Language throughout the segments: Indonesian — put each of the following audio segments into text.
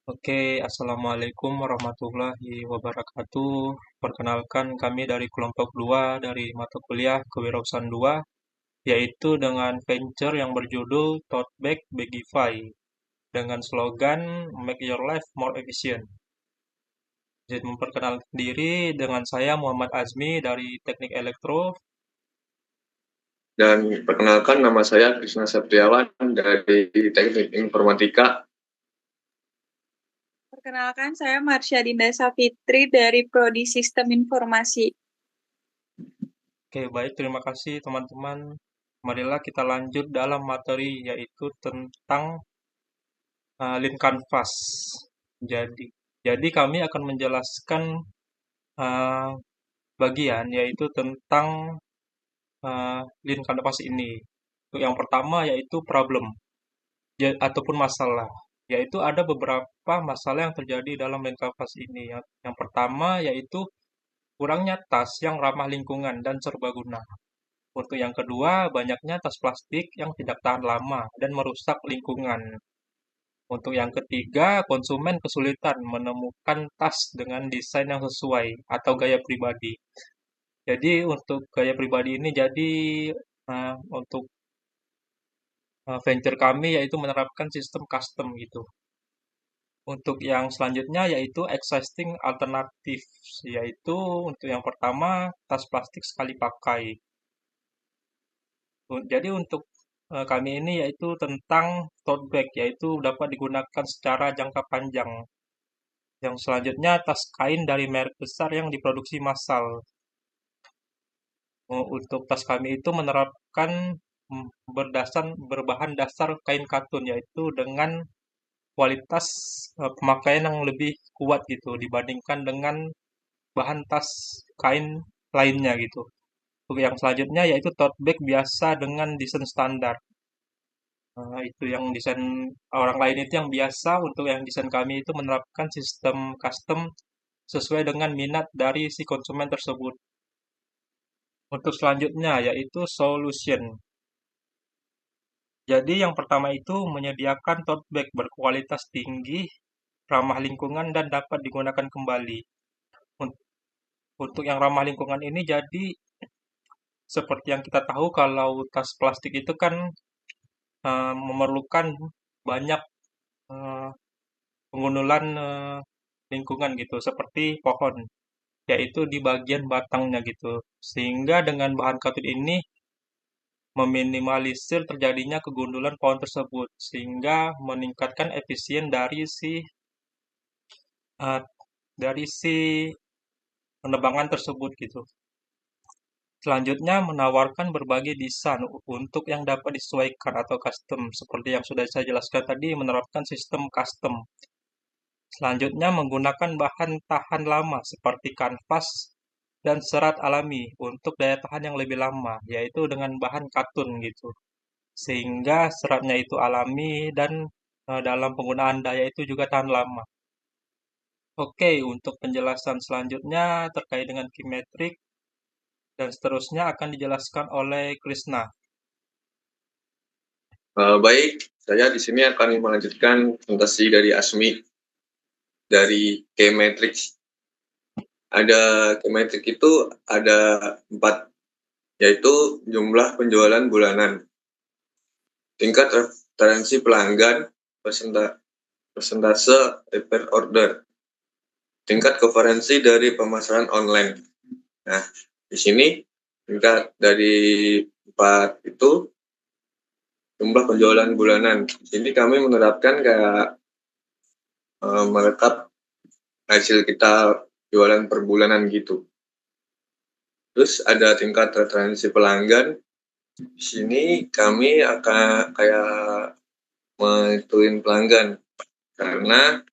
Oke, Assalamualaikum warahmatullahi wabarakatuh. Perkenalkan kami dari kelompok 2 dari mata kuliah Kewirausahaan 2, yaitu dengan venture yang berjudul Tote Bag Bagify dengan slogan Make Your Life More Efficient. Jadi memperkenalkan diri dengan saya Muhammad Azmi dari Teknik Elektro. Dan perkenalkan nama saya Krisna Septiawan dari Teknik Informatika. Perkenalkan, saya Marsha Dinda Safitri dari Prodi Sistem Informasi. Oke, baik, terima kasih teman-teman. Marilah kita lanjut dalam materi yaitu tentang Lean Canvas. Jadi, jadi kami akan menjelaskan uh, bagian yaitu tentang Lean Canvas ini. Untuk yang pertama yaitu problem ataupun masalah. Yaitu ada beberapa masalah yang terjadi dalam Lean Canvas ini. Yang pertama yaitu kurangnya tas yang ramah lingkungan dan serbaguna. Untuk yang kedua, banyaknya tas plastik yang tidak tahan lama dan merusak lingkungan. Untuk yang ketiga, konsumen kesulitan menemukan tas dengan desain yang sesuai atau gaya pribadi. Jadi untuk gaya pribadi ini jadi untuk venture kami yaitu menerapkan sistem custom gitu. Untuk yang selanjutnya yaitu existing alternatif, yaitu untuk yang pertama tas plastik sekali pakai. Jadi untuk kami ini yaitu tentang tote bag, yaitu dapat digunakan secara jangka panjang. Yang selanjutnya tas kain dari merek besar yang diproduksi massal. Untuk tas kami itu menerapkan berbahan dasar kain katun, yaitu dengan kualitas pemakaian yang lebih kuat gitu dibandingkan dengan bahan tas kain lainnya gitu. Untuk yang selanjutnya yaitu tote bag biasa dengan desain standar. Itu yang desain orang lain itu yang biasa, untuk yang desain kami itu menerapkan sistem custom sesuai dengan minat dari si konsumen tersebut. Untuk selanjutnya yaitu solution. Jadi yang pertama itu menyediakan tote bag berkualitas tinggi, ramah lingkungan dan dapat digunakan kembali. Untuk yang ramah lingkungan ini jadi seperti yang kita tahu kalau tas plastik itu kan memerlukan banyak eh, pengundulan lingkungan gitu seperti pohon, yaitu di bagian batangnya gitu. Sehingga dengan bahan katun ini meminimalisir terjadinya kegundulan pohon tersebut sehingga meningkatkan efisien eh, dari si penebangan tersebut gitu. Selanjutnya menawarkan berbagai desain untuk yang dapat disesuaikan atau custom seperti yang sudah saya jelaskan tadi, menerapkan sistem custom. Selanjutnya menggunakan bahan tahan lama seperti kanvas dan serat alami untuk daya tahan yang lebih lama, yaitu dengan bahan katun gitu. Sehingga seratnya itu alami dan dalam penggunaan daya itu juga tahan lama. Oke, untuk penjelasan selanjutnya terkait dengan kimetrik dan seterusnya akan dijelaskan oleh Krishna. Baik, saya di sini akan melanjutkan presentasi dari Asmi dari K-Matrix. Ada K-Matrix itu ada 4, yaitu jumlah penjualan bulanan, tingkat referensi pelanggan, persentase repeat order, tingkat koferensi dari pemasaran online. Nah, di sini tingkat dari 4 itu jumlah penjualan bulanan. Jadi kami menerapkan kayak merekap hasil kita jualan per bulanan gitu. Terus ada tingkat retensi pelanggan. Di sini kami akan kayak menentuin pelanggan karena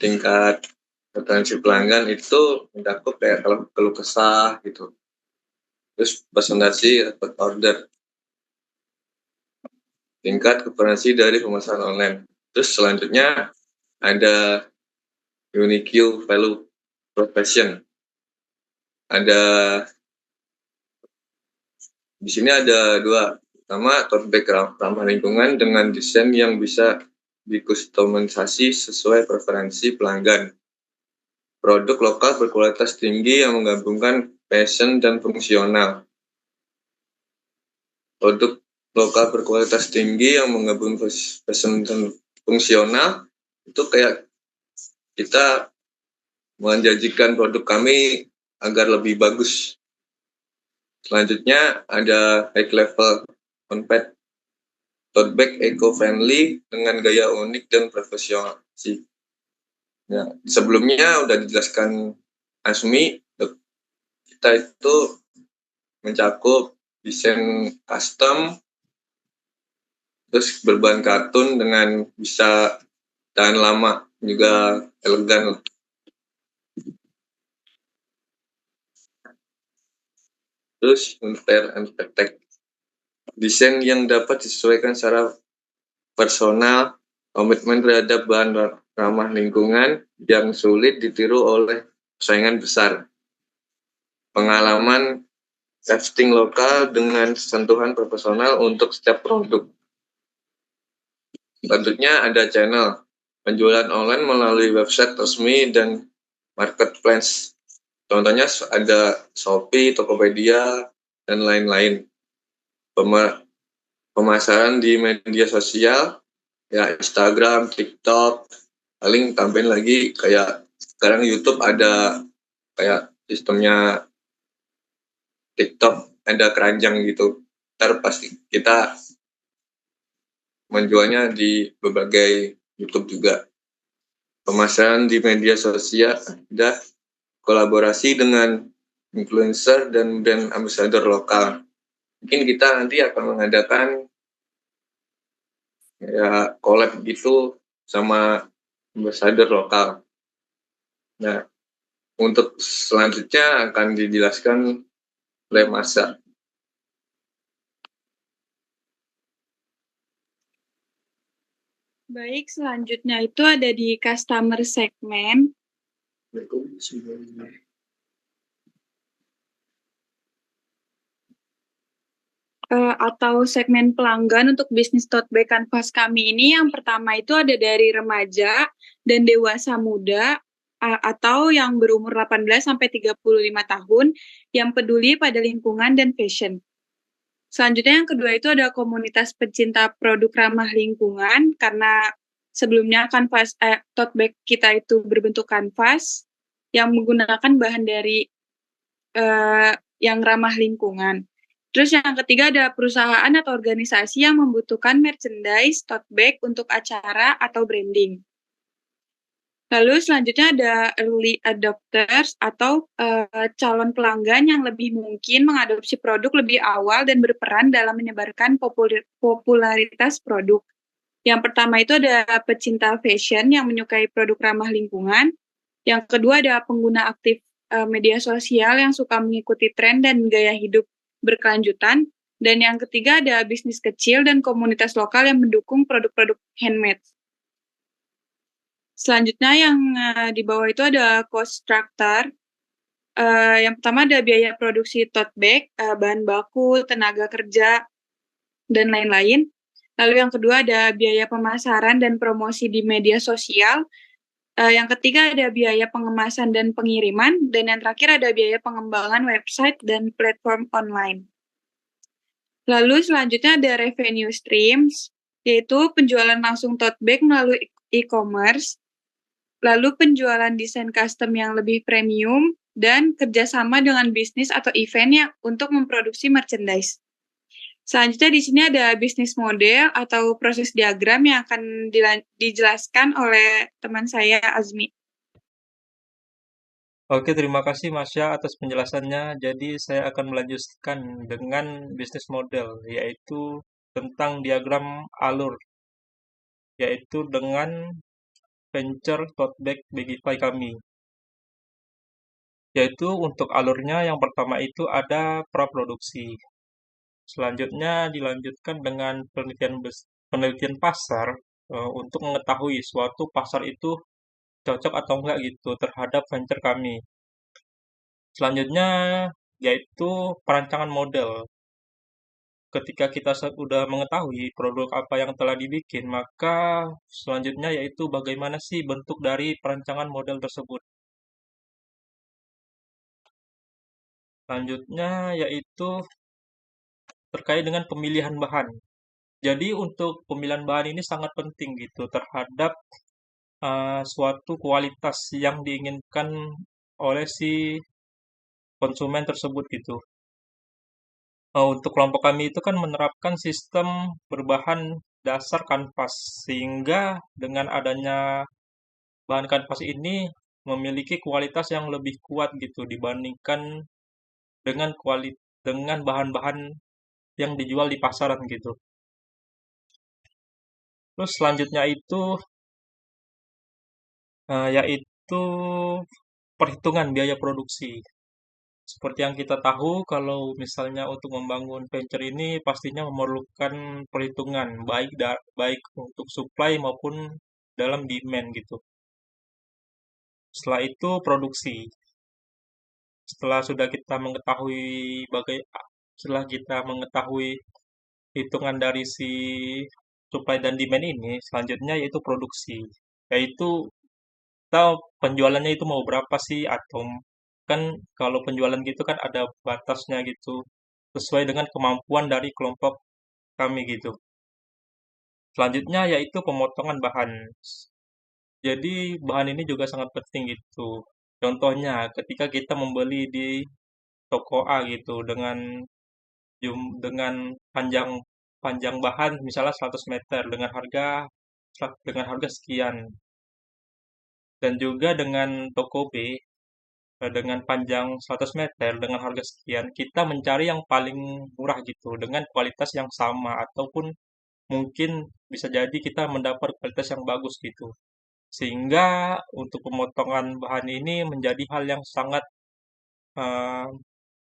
tingkat retensi pelanggan itu mencakup kayak kalau keluh kesah gitu. Terus presentasi repeat order, tingkat koferensi dari pemasaran online. Terus selanjutnya ada unique value profession. Ada di sini ada 2. Pertama, tote bag ramah lingkungan dengan desain yang bisa dikustomisasi sesuai preferensi pelanggan. Produk lokal berkualitas tinggi yang menggabungkan fashion dan fungsional. Produk lokal berkualitas tinggi yang menggabungkan fashion dan fungsional itu kayak kita menjanjikan produk kami agar lebih bagus. Selanjutnya ada high level compact tote bag eco-friendly dengan gaya unik dan profesional. Ya, sebelumnya udah dijelaskan Asmi, kita itu mencakup desain custom, terus berbahan kartun dengan bisa tahan lama, juga elegan. Terus unfair and protect. Desain yang dapat disesuaikan secara personal, komitmen terhadap bahan ramah lingkungan yang sulit ditiru oleh saingan besar. Pengalaman crafting lokal dengan sentuhan profesional untuk setiap produk. Selanjutnya ada channel penjualan online melalui website resmi dan marketplace. Contohnya ada Shopee, Tokopedia, dan lain-lain. Pemasaran di media sosial, ya Instagram, TikTok, paling tambahin lagi kayak sekarang YouTube ada kayak sistemnya TikTok, ada keranjang gitu. Ntar pasti kita menjualnya di berbagai YouTube juga. Pemasaran di media sosial ada kolaborasi dengan influencer dan brand ambassador lokal. Mungkin kita nanti akan mengadakan ya collab gitu sama ambassador lokal. Nah, untuk selanjutnya akan dijelaskan oleh Masa. Baik, selanjutnya itu ada di customer segment. Atau segmen pelanggan untuk bisnis tote bag kanvas kami ini, yang pertama itu ada dari remaja dan dewasa muda atau yang berumur 18 sampai 35 tahun yang peduli pada lingkungan dan fashion. Selanjutnya yang kedua itu ada komunitas pecinta produk ramah lingkungan, karena sebelumnya kanvas tote bag kita itu berbentuk kanvas yang menggunakan bahan dari yang ramah lingkungan. Terus yang ketiga ada perusahaan atau organisasi yang membutuhkan merchandise tote bag untuk acara atau branding. Lalu selanjutnya ada early adopters atau calon pelanggan yang lebih mungkin mengadopsi produk lebih awal dan berperan dalam menyebarkan popularitas produk. Yang pertama itu ada pecinta fashion yang menyukai produk ramah lingkungan. Yang kedua ada pengguna aktif media sosial yang suka mengikuti tren dan gaya hidup berkelanjutan. Dan yang ketiga ada bisnis kecil dan komunitas lokal yang mendukung produk-produk handmade. Selanjutnya yang di bawah itu ada cost structure. Yang pertama ada biaya produksi tote bag, bahan baku, tenaga kerja, dan lain-lain. Lalu yang kedua ada biaya pemasaran dan promosi di media sosial. Yang ketiga ada biaya pengemasan dan pengiriman. Dan yang terakhir ada biaya pengembangan website dan platform online. Lalu selanjutnya ada revenue streams, yaitu penjualan langsung tote bag melalui e-commerce, lalu penjualan desain custom yang lebih premium, dan kerjasama dengan bisnis atau event yang untuk memproduksi merchandise. Selanjutnya di sini ada bisnis model atau proses diagram yang akan dijelaskan oleh teman saya, Azmi. Oke, terima kasih Masya atas penjelasannya. Jadi saya akan melanjutkan dengan bisnis model, yaitu tentang diagram alur, yaitu dengan venture tote bag Bagify kami. Yaitu untuk alurnya yang pertama itu ada praproduksi. Selanjutnya dilanjutkan dengan penelitian pasar untuk mengetahui suatu pasar itu cocok atau enggak gitu terhadap venture kami. Selanjutnya yaitu perancangan model. ketika kita sudah mengetahui produk apa yang telah dibikin, maka selanjutnya yaitu bagaimana sih bentuk dari perancangan model tersebut. Selanjutnya yaitu terkait dengan pemilihan bahan. Jadi untuk pemilihan bahan ini sangat penting gitu terhadap suatu kualitas yang diinginkan oleh si konsumen tersebut gitu. Untuk kelompok kami itu kan menerapkan sistem berbahan dasar kanvas, sehingga dengan adanya bahan kanvas ini memiliki kualitas yang lebih kuat gitu dibandingkan dengan dengan bahan-bahan yang dijual di pasaran gitu. Terus selanjutnya itu yaitu perhitungan biaya produksi. Seperti yang kita tahu, kalau misalnya untuk membangun venture ini pastinya memerlukan perhitungan baik untuk supply maupun dalam demand gitu. Setelah itu produksi. Setelah sudah kita mengetahui setelah kita mengetahui hitungan dari si supply dan demand ini, selanjutnya yaitu produksi. Yaitu kita penjualannya itu mau berapa sih, atau kan kalau penjualan gitu kan ada batasnya gitu sesuai dengan kemampuan dari kelompok kami gitu. Selanjutnya yaitu pemotongan bahan. Jadi bahan ini juga sangat penting gitu. Contohnya ketika kita membeli di toko A gitu dengan panjang panjang bahan misalnya 100 meter dengan harga sekian, dan juga dengan toko B dengan panjang 100 meter dengan harga sekian, kita mencari yang paling murah gitu dengan kualitas yang sama, ataupun mungkin bisa jadi kita mendapat kualitas yang bagus gitu. Sehingga untuk pemotongan bahan ini menjadi hal yang sangat eh,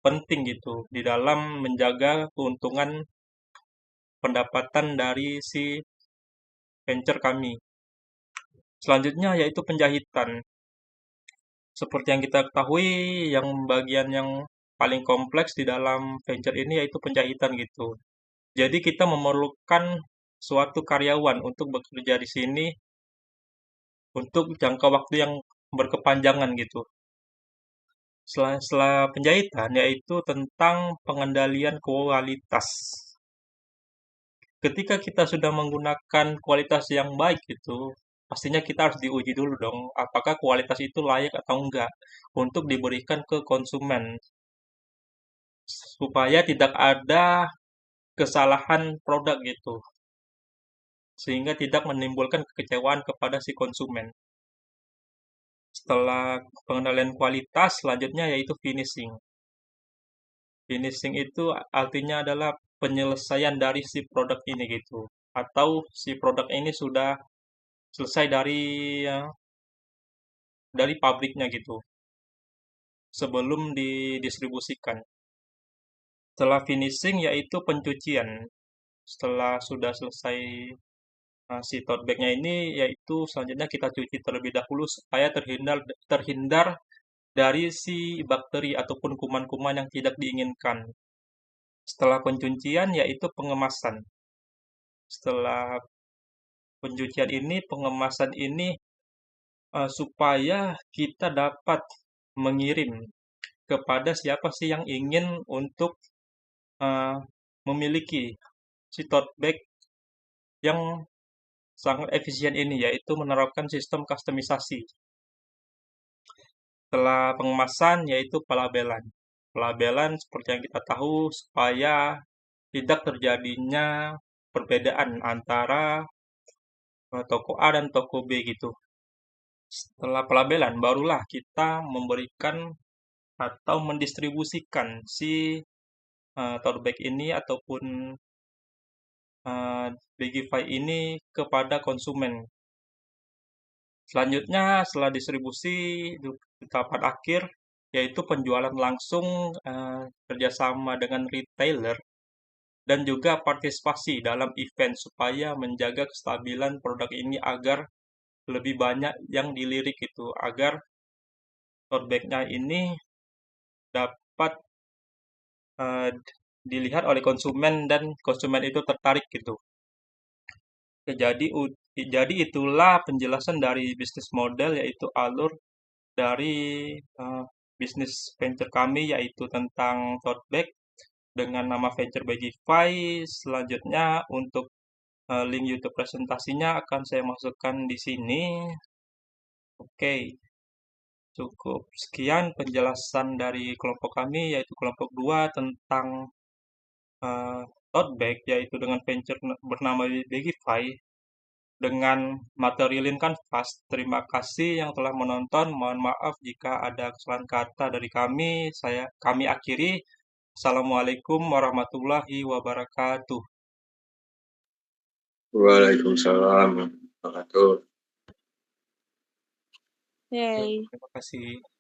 penting gitu di dalam menjaga keuntungan pendapatan dari si venture kami. Selanjutnya yaitu penjahitan. Seperti yang kita ketahui, yang bagian yang paling kompleks di dalam venture ini yaitu penjahitan gitu. Jadi kita memerlukan suatu karyawan untuk bekerja di sini untuk jangka waktu yang berkepanjangan gitu. Setelah penjahitan yaitu tentang pengendalian kualitas. Ketika kita sudah menggunakan kualitas yang baik itu, pastinya kita harus diuji dulu dong, apakah kualitas itu layak atau enggak untuk diberikan ke konsumen, supaya tidak ada kesalahan produk gitu, sehingga tidak menimbulkan kekecewaan kepada si konsumen. Setelah pengendalian kualitas, selanjutnya yaitu finishing. Finishing itu artinya adalah penyelesaian dari si produk ini gitu, atau si produk ini sudah selesai dari pabriknya gitu sebelum didistribusikan. Setelah finishing yaitu pencucian. Setelah sudah selesai si tote bag-nya ini, yaitu selanjutnya kita cuci terlebih dahulu supaya terhindar terhindar dari si bakteri ataupun kuman-kuman yang tidak diinginkan. Setelah pencucian yaitu pengemasan. Setelah pencucian ini, pengemasan ini supaya kita dapat mengirim kepada siapa sih yang ingin untuk eh, memiliki si tote bag yang sangat efisien ini, yaitu menerapkan sistem kustomisasi. Setelah pengemasan, yaitu pelabelan. Pelabelan seperti yang kita tahu supaya tidak terjadinya perbedaan antara toko A dan toko B gitu. Setelah pelabelan, barulah kita memberikan atau mendistribusikan si tote bag ini ataupun Bagify ini kepada konsumen. Selanjutnya, setelah distribusi di tahapan akhir, yaitu penjualan langsung kerjasama dengan retailer dan juga partisipasi dalam event supaya menjaga kestabilan produk ini agar lebih banyak yang dilirik itu, agar tote bag-nya ini dapat dilihat oleh konsumen dan konsumen itu tertarik gitu. Oke, jadi itulah penjelasan dari bisnis model yaitu alur dari eh, bisnis venture kami yaitu tentang tote bag dengan nama Venture Bagify. Selanjutnya untuk link YouTube presentasinya akan saya masukkan di sini. Oke, cukup sekian penjelasan dari kelompok kami yaitu kelompok 2 tentang eh, tote bag yaitu dengan venture bernama Bagify dengan materi Lean Canvas. Terima kasih yang telah menonton. Mohon maaf jika ada kesalahan kata dari kami. Kami akhiri. Assalamualaikum warahmatullahi wabarakatuh. Waalaikumsalam warahmatullahi wabarakatuh. Yay. Terima kasih.